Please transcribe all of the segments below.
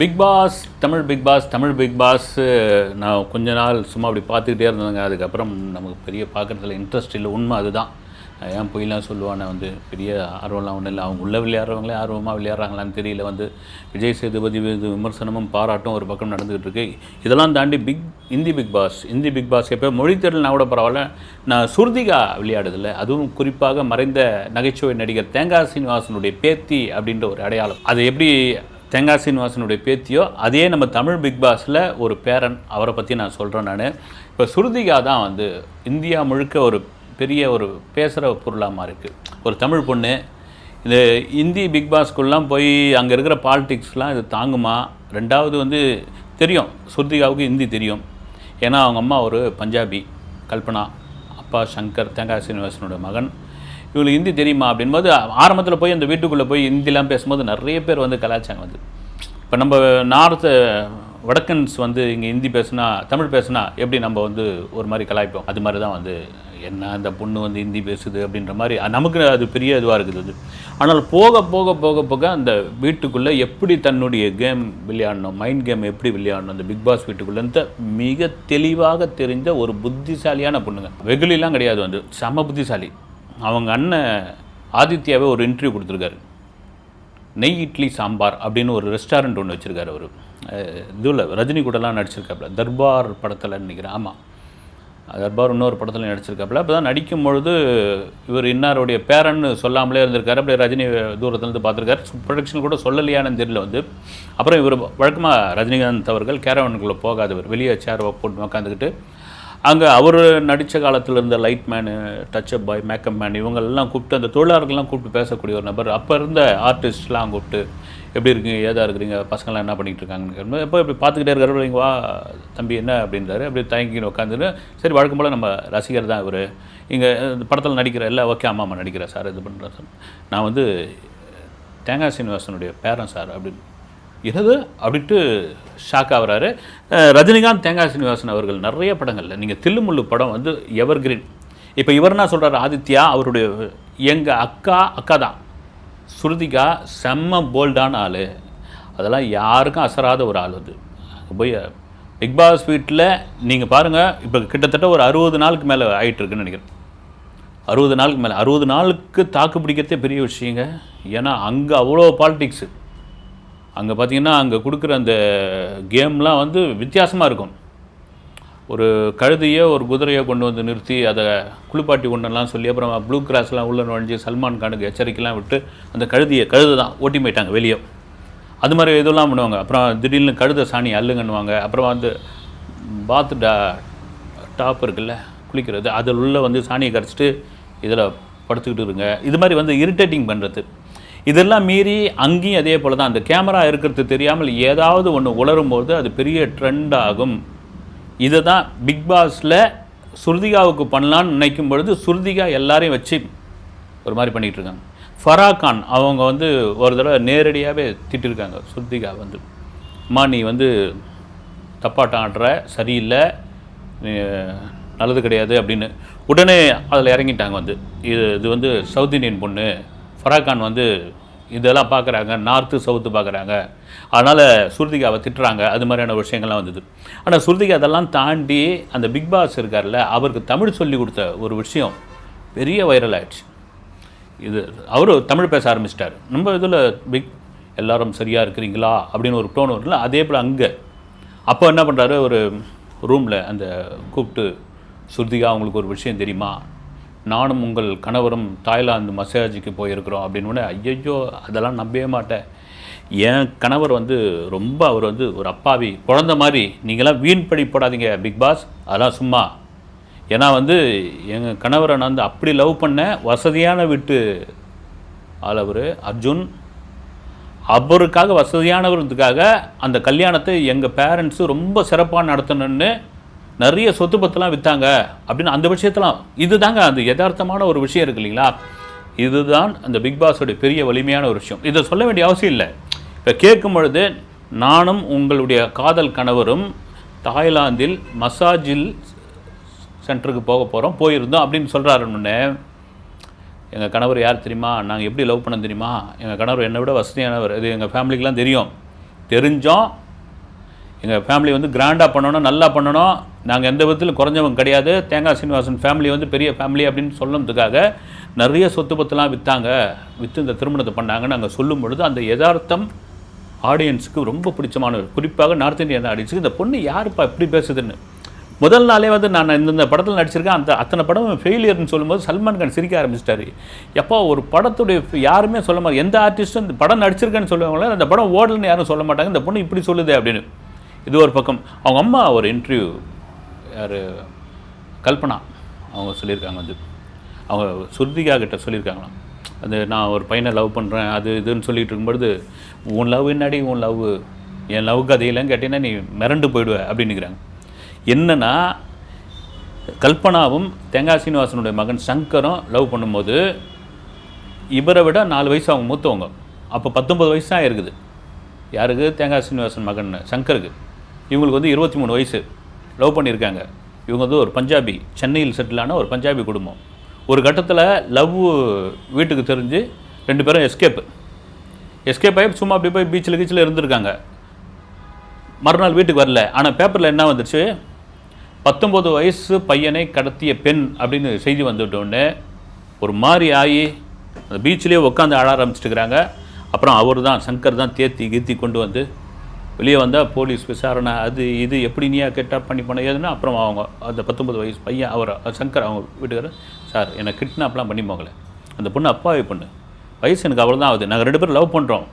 Big Boss Tamil Bigg Boss நான் கொஞ்ச நாள் சும்மா அப்படி பார்த்துக்கிட்டே இருந்தேங்க. அதுக்கப்புறம் நமக்கு பெரிய பார்க்குறதுல இன்ட்ரெஸ்ட் இல்லை. உண்மை அதுதான். ஏன் பொய்லாம் சொல்லுவானே பெரிய ஆர்வம்லாம் ஒன்றும் இல்லை. அவங்க உள்ளே விளையாடுறவங்களே ஆர்வமாக விளையாடுறாங்களான்னு தெரியல. விஜய் சேதுபதி விமர்சனமும் பாராட்டும் ஒரு பக்கம் நடந்துக்கிட்டு இருக்கு. இதெல்லாம் தாண்டி இந்தி பிக் பாஸ் எப்போ மொழி தெரியலனா கூட பரவாயில்ல. நான் சுருதிகா விளையாடுதில்ல, அதுவும் குறிப்பாக மறைந்த நகைச்சுவை நடிகர் தேங்காய் சீனிவாசனுடைய பேத்தி அப்படின்ற ஒரு அடையாளம். அது எப்படி தேங்காய் சீனிவாசனுடைய பேத்தியோ அதே நம்ம தமிழ் பிக் பாஸில் ஒரு பேரன், அவரை பற்றி நான் சொல்கிறேன். நான் இப்போ சுருதிகா தான் இந்தியா முழுக்க ஒரு பெரிய ஒரு பேசுகிற பொருளாக இருக்குது. ஒரு தமிழ் பொண்ணு இது இந்தி பிக் பாஸ்க்குள்ளலாம் போய் அங்கே இருக்கிற பாலிடிக்ஸ்லாம் இது தாங்குமா? ரெண்டாவது தெரியும், சுருதிகாவுக்கு ஹிந்தி தெரியும். ஏன்னா அவங்க அம்மா ஒரு பஞ்சாபி, கல்பனா, அப்பா சங்கர், தேங்காய் சீனிவாசனோட மகன். இவங்களுக்கு ஹிந்தி தெரியுமா அப்படின்போது ஆரம்பத்தில் போய் அந்த வீட்டுக்குள்ளே போய் ஹிந்திலாம் பேசும்போது நிறைய பேர் கலாச்சாரம் இப்போ நம்ம நார்த்து வடக்கன்ஸ் இங்கே ஹிந்தி பேசுனா தமிழ் பேசுனா எப்படி நம்ம ஒரு மாதிரி கலாய்ப்போம். அது மாதிரி தான் என்ன அந்த பொண்ணு ஹிந்தி பேசுது அப்படின்ற மாதிரி நமக்கு அது பெரிய இதுவாக இருக்குது. ஆனால் போக போக போக போக அந்த வீட்டுக்குள்ளே எப்படி தன்னுடைய கேம் விளையாடணும், மைண்ட் கேம் எப்படி விளையாடணும், அந்த பிக் பாஸ் வீட்டுக்குள்ளே மிக தெளிவாக தெரிஞ்ச ஒரு புத்திசாலியான பொண்ணுங்க. வெகுலிலாம் கிடையாது, செம புத்திசாலி. அவங்க அண்ணன் ஆதித்யாவே ஒரு இன்டர்வியூ கொடுத்துருக்காரு. நெய் இட்லி சாம்பார் அப்படின்னு ஒரு ரெஸ்டாரண்ட் ஒன்று வச்சுருக்காரு. அவர் இதுவில் ரஜினி கூடலாம் நடிச்சிருக்காப்புல, தர்பார் படத்தில் நினைக்கிறேன். ஆமாம், தர்பார் இன்னொரு படத்தில் நடிச்சிருக்காப்புல. அப்போ தான் நடிக்கும் பொழுது இவர் இன்னாருடைய பேரன்னு சொல்லாமலே இருந்திருக்காரு. அப்படியே ரஜினி தூரத்துலேருந்து பார்த்துருக்காரு. ப்ரொடக்ஷன் கூட சொல்லலையானு தெரியல. அப்புறம் இவர் வழக்கமாக ரஜினிகாந்த் அவர்கள் கேரவனுக்குள்ளே போகாதவர், வெளியே சேர் போட்டு உட்காந்துக்கிட்டு அங்கே அவர் நடித்த காலத்தில் இருந்த லைட் மேனு, டச்சப் பாய், மேக்கப் மேன் இவங்கெல்லாம் கூப்பிட்டு அந்த தொழிலாளர்கள்லாம் கூப்பிட்டு பேசக்கூடிய ஒரு நபர். அப்போ இருந்த ஆர்டிஸ்ட்லாம் கூப்பிட்டு எப்படி இருக்கீங்க, ஏதா இருக்கிறீங்க, பசங்களாம் என்ன பண்ணிகிட்டு இருக்காங்கன்னு எப்போ இப்படி பார்த்துக்கிட்டே இருக்காரு. இங்கே வா தம்பி என்ன அப்படின்றாரு. அப்படியே தயங்கின்னு உட்காந்துன்னு சரி வழக்கம் போல் நம்ம ரசிகர் தான் இவர், இங்கே படத்தில் நடிக்கிற எல்லாம் ஓகே ஆமாம் நடிக்கிறேன் சார், இது பண்ணுறேன் சார், நான் தேங்காய் சீனிவாசனுடைய பேரன் சார் அப்படின்னு. என்னது அப்படின்ட்டு ஷாக் ஆகிறாரு. ரஜினிகாந்த், தேங்காய் சீனிவாசன் அவர்கள் நிறைய படங்களில் நீங்கள் தில்லுமுள்ளு படம் எவர் கிரீன். இப்போ இவர் என்ன சொல்கிறார், ஆதித்யா அவருடைய எங்கள் அக்கா தான் சுருதிகா, செம்ம போல்டான ஆள், அதெல்லாம் யாருக்கும் அசராத ஒரு ஆள். போய் பிக் பாஸ் வீட்டில் நீங்கள் பாருங்கள், இப்போ கிட்டத்தட்ட ஒரு 60 நாளுக்கு மேலே ஆகிட்டுருக்குன்னு நினைக்கிறேன். 60 நாளுக்கு மேலே, 60 நாளுக்கு தாக்கு பிடிக்கிறதே பெரிய விஷயங்க. ஏன்னா அங்கே அவ்வளோ பாலிடிக்ஸு. அங்கே பார்த்தீங்கன்னா அங்கே கொடுக்குற அந்த கேம்லாம் வித்தியாசமாக இருக்கும். ஒரு கழுதையோ ஒரு குதிரையோ கொண்டு நிறுத்தி அதை குளிப்பாட்டி கொண்டெல்லாம் சொல்லி அப்புறம் ப்ளூ கிராஸ்லாம் உள்ள நுழைஞ்சி சல்மான் கானுக்கு எச்சரிக்கைலாம் விட்டு அந்த கழுதை தான் ஓட்டி போயிட்டாங்க வெளியே. அது மாதிரி இதெல்லாம் பண்ணுவாங்க. அப்புறம் திடீர்னு கழுதை சாணி அள்ளுங்கன்னுவாங்க. அப்புறம் பாத் டாப் இருக்குல்ல குளிக்கிறது, அதில் உள்ள சாணியை கரைச்சிட்டு இதில் படுத்துக்கிட்டு இருங்க. இது மாதிரி இரிட்டேட்டிங் பண்ணுறது. இதெல்லாம் மீறி அங்கேயும் அதே போல் தான் அந்த கேமரா இருக்கிறது தெரியாமல் ஏதாவது ஒன்று உளரும்போது அது பெரிய ட்ரெண்ட் ஆகும். இதை தான் பிக் பாஸில் சுருதிகாவுக்கு பண்ணலான்னு நினைக்கும் பொழுது சுருதிகா எல்லாரையும் வச்சு ஒரு மாதிரி பண்ணிகிட்டு இருக்காங்க. ஃபராகான் அவங்க ஒரு தடவை நேரடியாகவே திட்டிருக்காங்க சுருதிகா அம்மா நீ தப்பாட்டம் ஆடுற, சரியில்லை, நல்லது கிடையாது அப்படின்னு. உடனே அதில் இறங்கிட்டாங்க. இது சவுத் இந்தியன் பொண்ணு, ஃபராகான் இதெல்லாம் பார்க்குறாங்க, நார்த்து சவுத்து பார்க்குறாங்க, அதனால் சுருதிகாவை திட்டுறாங்க. அது மாதிரியான விஷயங்கள்லாம் ஆனால் சுருதிகா அதெல்லாம் தாண்டி அந்த பிக் பாஸ் இருக்கார்ல, அவருக்கு தமிழ் சொல்லி கொடுத்த ஒரு விஷயம் பெரிய வைரல் ஆகிடுச்சு. இது அவர் தமிழ் பேச ஆரம்பிச்சிட்டார். நம்ம இதில் எல்லாரும் சரியாக இருக்கிறீங்களா அப்படின்னு ஒரு டோன் வரும்ல, அதே போல் அங்கே அப்போ என்ன பண்ணுறாரு, ஒரு ரூமில் அந்த கூப்பிட்டு சுருதிகா உங்களுக்கு ஒரு விஷயம் தெரியுமா, நானும் உங்கள் கணவரும் தாய்லாந்து மசாஜுக்கு போயிருக்கிறோம் அப்படின்னு. ஐயோ அதெல்லாம் நம்பவே மாட்டேன், என் கணவர் ரொம்ப அவர் ஒரு அப்பாவி குழந்த மாதிரி, நீங்களாம் வீண் படி போடாதீங்க பிக் பாஸ், அதெல்லாம் சும்மா. ஏன்னா எங்கள் கணவரை நான் அப்படி லவ் பண்ண வசதியான வீட்டு ஆள் அவர் அர்ஜுன், அவருக்காக வசதியானவர்களுக்காக அந்த கல்யாணத்தை எங்கள் பேரண்ட்ஸு ரொம்ப சிறப்பாக நடத்தணுன்னு நிறைய சொத்து பத்தெல்லாம் விற்றாங்க அப்படின்னு அந்த விஷயத்தெல்லாம். இது தாங்க அந்த யதார்த்தமான ஒரு விஷயம் இருக்குது இல்லைங்களா. இதுதான் அந்த பிக் பாஸோடைய பெரிய வலிமையான ஒரு விஷயம். இதை சொல்ல வேண்டிய அவசியம் இல்லை. இப்போ கேட்கும் பொழுது நானும் உங்களுடைய காதல் கணவரும் தாய்லாந்தில் மசாஜில் சென்டருக்கு போயிருந்தோம் அப்படின்னு சொல்கிறாருன்னு. எங்கள் கணவர் யார் தெரியுமா, நாங்கள் எப்படி லவ் பண்ண தெரியுமா, எங்கள் கணவர் என்னை விட வசதியானவர், இது எங்கள் ஃபேமிலிக்கெலாம் தெரியும், தெரிஞ்சோம். எங்கள் ஃபேமிலி வந்து கிராண்டாக பண்ணணும், நல்லா பண்ணணும், நாங்கள் எந்த விதத்தில் குறைஞ்சவங்க கிடையாது, தேங்காய் சீனிவாசன் ஃபேமிலி வந்து பெரிய ஃபேமிலி அப்படின்னு சொல்லணுன்றதுக்காக நிறைய சொத்து பத்துலாம் விற்று இந்த திருமணத்தை பண்ணாங்கன்னு நாங்கள் சொல்லும் பொழுது அந்த யதார்த்தம் ஆடியன்ஸுக்கு ரொம்ப பிடிச்சமான, குறிப்பாக நார்த் இந்தியன் ஆடியன்ஸுக்கு இந்த பொண்ணு யாருப்பா இப்படி பேசுதுன்னு. முதல் நாளே வந்து நான் இந்த படத்தில் நடிச்சிருக்கேன், அத்தனை படம் ஃபெயிலியர்னு சொல்லும்போது சல்மான் கான் சிரிக்க ஆரம்பிச்சிட்டாரு. எப்போ ஒரு படத்துடைய யாருமே சொல்ல மாட்டாங்க, எந்த ஆர்டிஸ்ட்டும் இந்த படம் நடிச்சிருக்கேன்னு சொல்லுவாங்களே, அந்த படம் ஓடலன்னு யாரும் சொல்ல மாட்டாங்க, இந்த பொண்ணு இப்படி சொல்லுது அப்படின்னு. இது ஒரு பக்கம். அவங்க அம்மா ஒரு இன்டர்வியூ, யார், கல்பனா, அவங்க சொல்லியிருக்காங்க வந்து, அவங்க ஸ்ருதிகா கிட்ட சொல்லியிருக்காங்களாம், அது நான் ஒரு பையனை லவ் பண்ணுறேன் அது இதுன்னு சொல்லிட்டு இருக்கும்பொழுது, உன் லவ் என்னாடி உன் லவ், என் லவ் கதையிலன்னு கேட்டீங்கன்னா நீ மிரண்டு போயிடுவேன் அப்படின்னுக்கிறாங்க. என்னென்னா கல்பனாவும் தேங்காய் சீனிவாசனுடைய மகன் சங்கரும் லவ் பண்ணும்போது இவரை விட 4 வயசு அவங்க மூத்தவங்க. அப்போ 19 வயசு தான் இருக்குது. யாருக்கு? தேங்காய் சீனிவாசன் மகன் சங்கருக்கு. இவங்களுக்கு வந்து 23 வயசு. லவ் பண்ணியிருக்காங்க. இவங்க வந்து ஒரு பஞ்சாபி, சென்னையில் செட்டிலான ஒரு பஞ்சாபி குடும்பம். ஒரு கட்டத்தில் லவ் வீட்டுக்கு தெரிஞ்சு 2 பேரும் எஸ்கேப் ஆகி சும்மா அப்படி போய் பீச்சில் இருந்திருக்காங்க. மறுநாள் வீட்டுக்கு வரல. ஆனால் பேப்பரில் என்ன வந்துருச்சு, 19 வயசு பையனை கடத்திய பெண் அப்படின்னு செய்தி வந்துவிட்டோடனே ஒரு மாதிரி ஆகி அந்த பீச்சிலே உட்காந்து ஆட ஆரம்பிச்சிட்டுக்கிறாங்க. அப்புறம் அவர் தான், சங்கர் தான் கீத்தி கொண்டு வந்து வெளியே வந்தால் போலீஸ் விசாரணை, அது இது எப்படி நீயா கிட்னாப் பண்ண ஏதுன்னா, அப்புறம் அவங்க அந்த 19 வயசு பையன் அவர் சங்கர் அவங்க வீட்டுக்காரர், சார் என்னை கிட்னாப்லாம் பண்ணி போகலை, அந்த பொண்ணு அப்பாவி பொண்ணு, வயசு எனக்கு அவ்வளோ தான் ஆகுது, நாங்கள் 2 பேரும் லவ் பண்ணுறோம்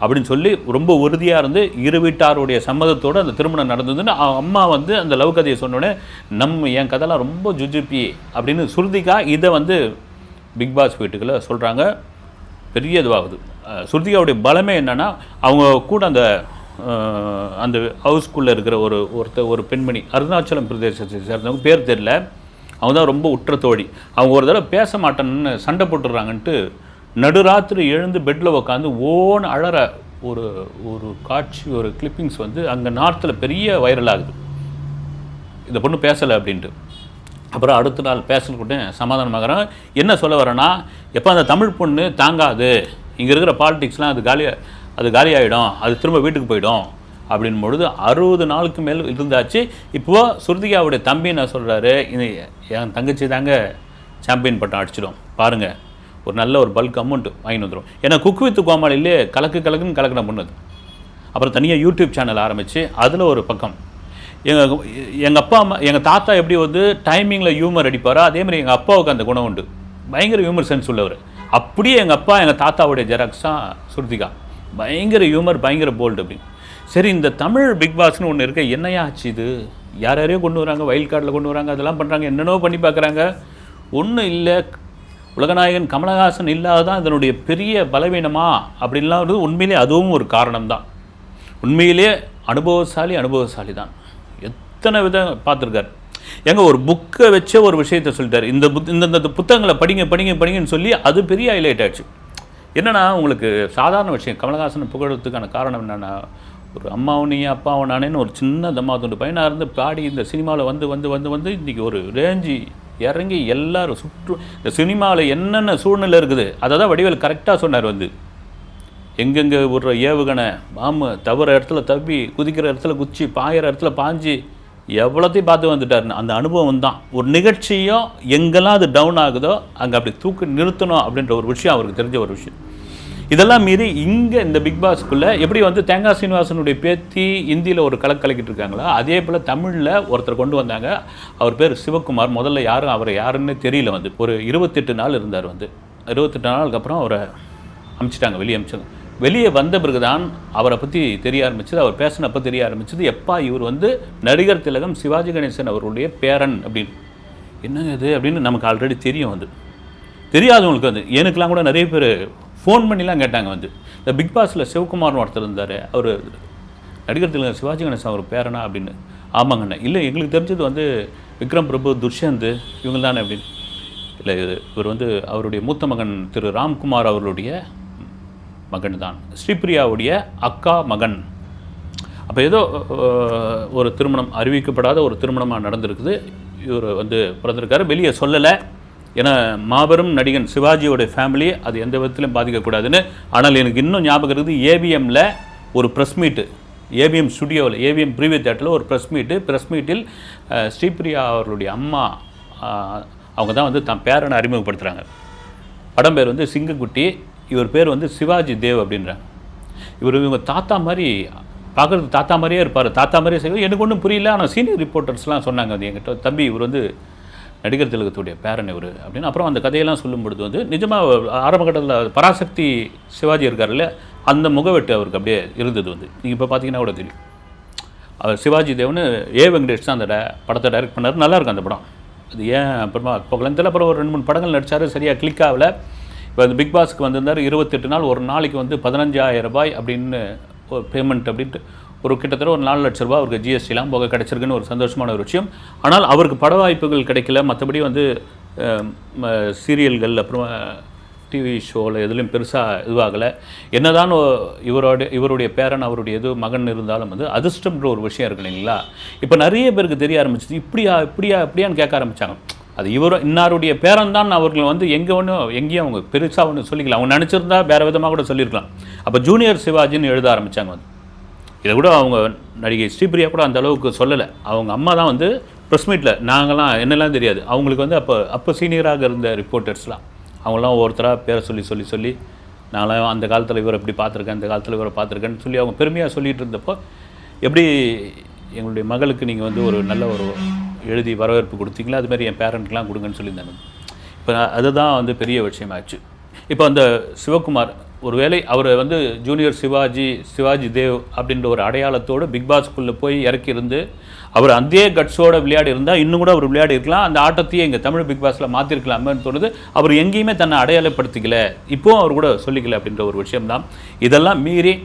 அப்படின்னு சொல்லி ரொம்ப உறுதியாக இருந்து இரு வீட்டாருடைய சம்மதத்தோடு அந்த திருமணம் நடந்ததுன்னு அம்மா வந்து அந்த லவ் கதையை சொன்னோடனே என் கதைலாம் ரொம்ப ஜுஜிப்பி அப்படின்னு ஸ்ருதிகா இதை வந்து பிக் பாஸ் வீட்டுக்குள்ளே சொல்கிறாங்க. பெரிய இதுவாகுது. ஸ்ருதிகாவுடைய பலமே என்னென்னா, அவங்க கூட அந்த ஹவுஸ்குள்ளே இருக்கிற ஒரு பெண்மணி, அருணாச்சலம் பிரதேசத்தை சேர்ந்தவங்க, பேர் தெரியல, அவங்க தான் ரொம்ப உற்ற தோழி. அவங்க ஒரு தடவை பேச மாட்டேன்னு சண்டை போட்டுடுறாங்கன்ட்டு நடுராத்திரி எழுந்து பெட்டில் உட்காந்து ஓன்னு அழற ஒரு காட்சி, ஒரு கிளிப்பிங்ஸ் வந்து அங்கே நார்த்தில் பெரிய வைரல் ஆகுது. இந்த பொண்ணு பேசலை அப்படின்ட்டு. அப்புறம் அடுத்த நாள் பேசக்கூட சமாதானமாகறேன். என்ன சொல்ல வரேன்னா, எப்போ அந்த தமிழ் பொண்ணு தாங்காது, இங்கே இருக்கிற பாலிடிக்ஸ்லாம் அது காலியாகிடும், அது திரும்ப வீட்டுக்கு போயிடும் அப்படின் பொழுது 60 நாளுக்கு மேல் இருந்தாச்சு. இப்போது ஸ்ருதிகாவுடைய தம்பி என்ன சொல்கிறாரு, இது என் தங்கச்சி தாங்க சாம்பியன் பட்டம் அடிச்சிடும் பாருங்கள், ஒரு நல்ல ஒரு பல்க் அமௌண்ட் வாங்கி வந்துடும். ஏன்னா குக் வித் கோமாளிலே கலக்குன்னு கலக்கின பொண்ணுது. அப்புறம் தனியாக யூடியூப் சேனல் ஆரம்பித்து அதில் ஒரு பக்கம் எங்கள் அப்பா அம்மா, எங்கள் தாத்தா எப்படி வந்து டைமிங்கில் ஹியூமர் அடிப்பாரோ அதேமாதிரி எங்கள் அப்பாவுக்கு அந்த குணம் உண்டு, பயங்கர ஹியூமர் சென்ஸ் உள்ளவர். அப்படியே எங்கள் அப்பா எங்கள் தாத்தாவுடைய ஜெராக்ஸ் தான் ஸ்ருதிகா, பயங்கர ஹியூமர், பயங்கர போல்டு அப்படின்னு. சரி, இந்த தமிழ் பிக் பாஸ்னு ஒன்று இருக்க, என்னையா ஆச்சு இது, யாரையோ கொண்டு வராங்க, வைல்ட் கார்டில் கொண்டு வராங்க, அதெல்லாம் பண்ணுறாங்க, என்னென்னோ பண்ணி பார்க்குறாங்க, ஒன்றும் இல்லை. உலகநாயகன் கமலஹாசன் இல்லாதான் இதனுடைய பெரிய பலவீனமா அப்படின்லாம் வந்து உண்மையிலே அதுவும் ஒரு காரணம்தான். உண்மையிலே அனுபவசாலி தான். எத்தனை விதம் பார்த்துருக்காரு. எங்க ஒரு புக்கை வச்ச ஒரு விஷயத்தை சொல்லிட்டார், இந்த புத்தகங்களை படிங்கன்னு சொல்லி அது பெரிய ஹைலைட் ஆயிடுச்சு. என்னென்னா, உங்களுக்கு சாதாரண விஷயம், கமலஹாசன் புகழத்துக்கான காரணம் என்னென்னா, ஒரு அம்மாவும் நீ அப்பாவும் நானேன்னு ஒரு சின்ன தம்மாத்துண்டு பையனாக இருந்து பாடி இந்த சினிமாவில் வந்து இன்றைக்கி ஒரு ரேஞ்சி இறங்கி எல்லாரும் இந்த சினிமாவில் என்னென்ன சூழ்நிலை இருக்குது அதை தான் வடிவேல் கரெக்டாக சொன்னார். வந்து எங்கெங்கே ஒரு ஏவுகணை பாம்பு தவிர இடத்துல தப்பி, குதிக்கிற இடத்துல குச்சி, பாயிற இடத்துல பாஞ்சி, எவ்வளோத்தையும் பார்த்து வந்துட்டாருன்னு அந்த அனுபவம் தான். ஒரு நிகழ்ச்சியும் எங்கெல்லாம் அது டவுன் ஆகுதோ அங்கே அப்படி தூக்கி நிறுத்தணும் அப்படின்ற ஒரு விஷயம் அவருக்கு தெரிஞ்ச ஒரு விஷயம். இதெல்லாம் மீறி இங்கே இந்த பிக் பாஸ்க்குள்ளே எப்படி வந்து தேங்காய் சீனிவாசனுடைய பேத்தி இந்தியில் ஒரு கலக்கிட்டு இருக்காங்களா, அதே போல் தமிழில் ஒருத்தர் கொண்டு வந்தாங்க. அவர் பேர் சிவகுமார். முதல்ல அவரை யாருன்னு தெரியல. வந்து ஒரு 28 நாள் இருந்தார். வந்து 28 நாளுக்கு அப்புறம் அவரை அமிச்சிட்டாங்க, வெளியே வந்த பிறகு தான் அவரை பற்றி தெரிய ஆரம்பிச்சது, அவர் பேசினப்போ தெரிய ஆரம்பிச்சது, எப்பா இவர் வந்து நடிகர் திலகம் சிவாஜி கணேசன் அவருடைய பேரன் அப்படின்னு. என்னங்க இது அப்படின்னு நமக்கு ஆல்ரெடி தெரியும். வந்து தெரியாதவங்களுக்கு வந்து எனக்கெலாம் கூட நிறைய பேர் ஃபோன் பண்ணிலாம் கேட்டாங்க. வந்து இந்த பிக் பாஸில் சிவகுமார்னு ஒருத்தர் இருந்தார், அவர் நடிகர் திலகம் சிவாஜி கணேசன் அவர் பேரனா அப்படின்னு. ஆமாங்கண்ணே. இல்லை, எங்களுக்கு தெரிஞ்சது வந்து விக்ரம் பிரபு, துஷ்யந்த் இவங்க தானே அப்படின்னு. இல்லை, இவர் வந்து அவருடைய மூத்த மகன் திரு ராம்குமார் அவர்களுடைய மகன் தான், ஸ்ரீபிரியாவுடைய அக்கா மகன். அப்போ ஏதோ ஒரு திருமணம், அறிவிக்கப்படாத ஒரு திருமணமாக நடந்திருக்குது. இவர் வந்து பிறந்திருக்காரு, வெளியே சொல்லலை. ஏன்னா மாபெரும் நடிகன் சிவாஜியோடைய ஃபேமிலி அது எந்த விதத்திலும் பாதிக்கக்கூடாதுன்னு. ஆனால் எனக்கு இன்னும் ஞாபகம் இருக்குது, ஏபிஎம்மில் ஒரு ப்ரெஸ் மீட்டு ஏவிஎம் ஸ்டுடியோவில் ஏவிஎம் ப்ரீவியர் தேட்டரில் ஒரு ப்ரெஸ் மீட்டில் ஸ்ரீபிரியா அவர்களுடைய அம்மா அவங்க தான் வந்து தன் பேரனை அறிமுகப்படுத்துகிறாங்க. படம் பேர் வந்து சிங்கக்குட்டி, இவர் பேர் வந்து சிவாஜி தேவ் அப்படின்றாங்க. இவங்க தாத்தா மாதிரி பார்க்குறதுக்கு தாத்தா மாதிரியே இருப்பார், தாத்தா மாதிரியே செய்வார். எனக்கு ஒன்றும் புரியல. ஆனால் சீனியர் ரிப்போர்ட்டர்ஸ்லாம் சொன்னாங்க வந்து என்கிட்ட, தம்பி இவர் வந்து நடிகர் திலகத்துடைய பேரன் இவர் அப்படின்னு. அப்புறம் அந்த கதையெல்லாம் சொல்லும்பொழுது வந்து நிஜமாக ஆரம்ப கட்டத்தில் பராசக்தி சிவாஜி இருக்கார்ல, அந்த முகவெட்டு அவருக்கு அப்படியே இருந்தது வந்து. நீங்கள் இப்போ பார்த்தீங்கன்னா கூட தெரியும். அவர் சிவாஜி தேவனு வெங்கடேஷ் தான் அந்த படத்தை டைரக்ட் பண்ணார். நல்லாயிருக்கும் அந்த படம். அது ஏன் அப்புறமா போகலன்னு அப்புறம் ஒரு 2-3 படங்கள் நடித்தார், சரியாக கிளிக் ஆகல. இப்போ அந்த பிக் பாஸ்க்கு வந்திருந்தார். 28 நாள், ஒரு நாளைக்கு வந்து 15,000 ரூபாய் அப்படின்னு ஒரு பேமெண்ட் அப்படின்ட்டு ஒரு கிட்டத்தட்ட ஒரு 4 லட்ச ரூபா அவருக்கு ஜிஎஸ்டிலாம் போக கிடச்சிருக்குன்னு ஒரு சந்தோஷமான ஒரு விஷயம். ஆனால் அவருக்கு பட வாய்ப்புகள் கிடைக்கல. மற்றபடி வந்து சீரியல்கள் அப்புறம் டிவி ஷோவில் எதுலையும் பெருசாக இதுவாகலை. என்னதான் இவருடைய பேரன் அவருடைய மகன் இருந்தாலும் வந்து அதிர்ஷ்டம்ன்ற ஒரு விஷயம் இருக்கு இல்லைங்களா. இப்போ நிறைய பேருக்கு தெரிய ஆரம்பிச்சிது. இப்படியான்னு கேட்க ஆரம்பித்தாங்க. அது இன்னாருடைய பேரன் தான் அவர்கள் வந்து எங்கேயும் அவங்க பெருசாக ஒன்று சொல்லிக்கலாம். அவங்க நினச்சிருந்தா வேறு விதமாக கூட சொல்லியிருக்கலாம். அப்போ ஜூனியர் சிவாஜின்னு எழுத ஆரம்பித்தாங்க வந்து. இதை கூட அவங்க நடிகை ஸ்ரீபிரியா கூட அந்த அளவுக்கு சொல்லலை. அவங்க அம்மா தான் வந்து ப்ரெஸ் மீட்டில் நாங்களாம் என்னெல்லாம் தெரியாது. அவங்களுக்கு வந்து அப்போ சீனியராக இருந்த ரிப்போர்ட்டர்ஸ்லாம் அவங்களாம் ஒவ்வொருத்தராக பேரை சொல்லி நாங்களாம் அந்த காலத்தில் இவரை இப்படி பார்த்துருக்கேன், இந்த காலத்தில் இவரை பார்த்துருக்கேன்னு சொல்லி அவங்க பெருமையாக சொல்லிகிட்டு இருந்தப்போ, எப்படி எங்களுடைய மகளுக்கு நீங்கள் வந்து ஒரு நல்ல ஒரு எழுதி வரவேற்பு கொடுத்தீங்களா, அதுமாதிரி என் பேரண்ட்லாம் கொடுங்கன்னு சொல்லியிருந்தாங்க. இப்போ அதுதான் வந்து பெரிய விஷயமாச்சு. இப்போ அந்த சிவகுமார் ஒருவேளை அவர் வந்து ஜூனியர் சிவாஜி தேவ் அப்படின்ற ஒரு அடையாளத்தோடு பிக் பாஸ்க்குள்ளே போய் இறக்கியிருந்து அவர் அதே கட்ஸோட விளையாடி இருந்தால் இன்னும் கூட அவர் விளையாடி இருக்கலாம். அந்த ஆட்டத்தையே இங்கே தமிழ் பிக் பாஸில் மாற்றிருக்கலாமேன்னு தோணுது. அவர் எங்கேயுமே தன்னை அடையாளப்படுத்திக்கல, இப்போவும் அவர் கூட சொல்லிக்கல அப்படின்ற ஒரு விஷயம்தான். இதெல்லாம் மீறி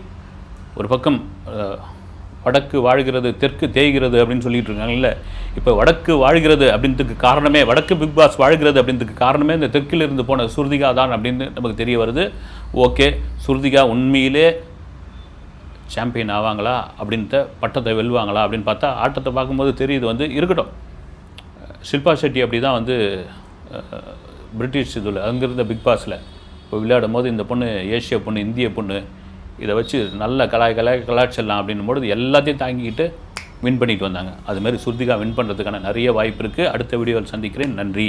ஒரு பக்கம் வடக்கு வாழ்கிறது தெற்கு தேய்கிறது அப்படின்னு சொல்லிட்டு இருக்காங்கல்ல. இப்போ வடக்கு வாழ்கிறது அப்படின்றதுக்கு காரணமே, வடக்கு பிக் பாஸ் வாழ்கிறது அப்படின்றதுக்கு காரணமே இந்த தெற்கில் இருந்து போன சுருதிகா தான் அப்படின்னு நமக்கு தெரிய வருது. ஓகே, சுருதிகா உண்மையிலே சாம்பியன் ஆவாங்களா அப்படின்ட்டு, பட்டத்தை வெல்வாங்களா அப்படின்னு பார்த்தா ஆட்டத்தை பார்க்கும்போது தெரியுது வந்து இருக்கட்டும். ஷில்பா ஷெட்டி அப்படி தான் வந்து பிரிட்டிஷ் இதில் அங்கிருந்த பிக் பாஸில் இப்போ விளையாடும் போது இந்த பொண்ணு ஏஷியா பொண்ணு, இந்திய பொண்ணு, இதை வச்சு நல்ல கலாய்ச்சிடலாம் அப்படின்னும் போது எல்லாத்தையும் தாங்கிக்கிட்டு வின் பண்ணிட்டு வந்தாங்க. அதுமாதிரி சுருதிகா வின் பண்ணுறதுக்கான நிறைய வாய்ப்பு இருக்குது. அடுத்த வீடியோவில் சந்திக்கிறேன். நன்றி.